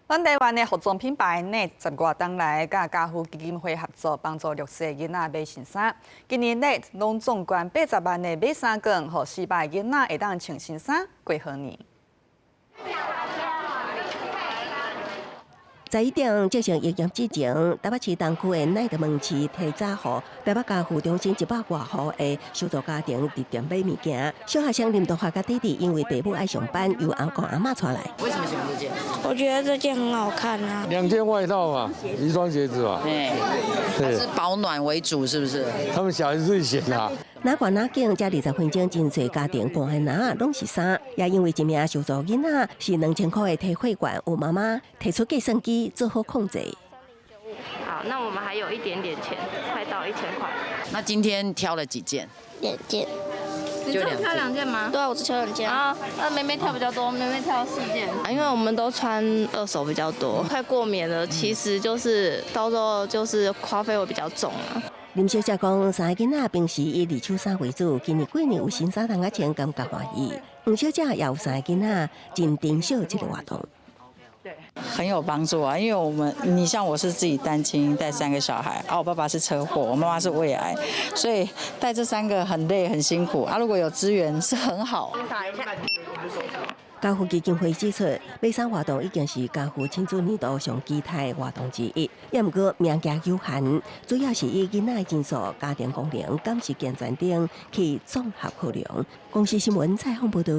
咱台湾的服装品牌NET 10多年来，甲家父基金会合作，帮助6岁囡仔买新衫。今年NET拢纵观80万的买衫券，互400个囡仔会当穿新衫过好年。在一点进行营业之前，台北市东区的NET门市提早予台北家父中心100多户的小组家庭伫店买物件。小学生林德华甲弟弟因为爸母爱上班，由阿公阿嬷带来。为什么喜欢这件？我觉得这件很好看啊。2件外套嘛，一双鞋子嘛。它是保暖为主，是不是？他们小孩子最闲啦。哪管哪景，这20分钟真侪家庭搬的哪拢是衫，也因为一名受助囡仔是2000块的提汇款，有妈妈提出计算机做好控制。好，那我们还有一点点钱，快到1000块。那今天挑了几件2件。就2件。挑2件吗？对啊，我只挑2件啊。妹妹挑比较多，妹妹挑4件。因为我们都穿2手比较多，快过年了，其实就是到时候就是花费会比较重啊。林小姐讲，3个囡仔平时以二手衫为主，今年过年有新衫通穿，感觉欢喜。黄小姐也有3个囡仔真珍惜这个活动。很有帮助啊，因为你像我是自己单亲带3个小孩，我爸爸是车祸，我妈妈是胃癌，所以带这3个很累很辛苦啊。如果有资源是很好。家父基金会指出，买衫活动已经是家父庆祝年度上期待的活动之一，也毋过名额有限，主要是以囡仔的人数、家庭功能、感时间等等去综合考量。公司新闻采访报道。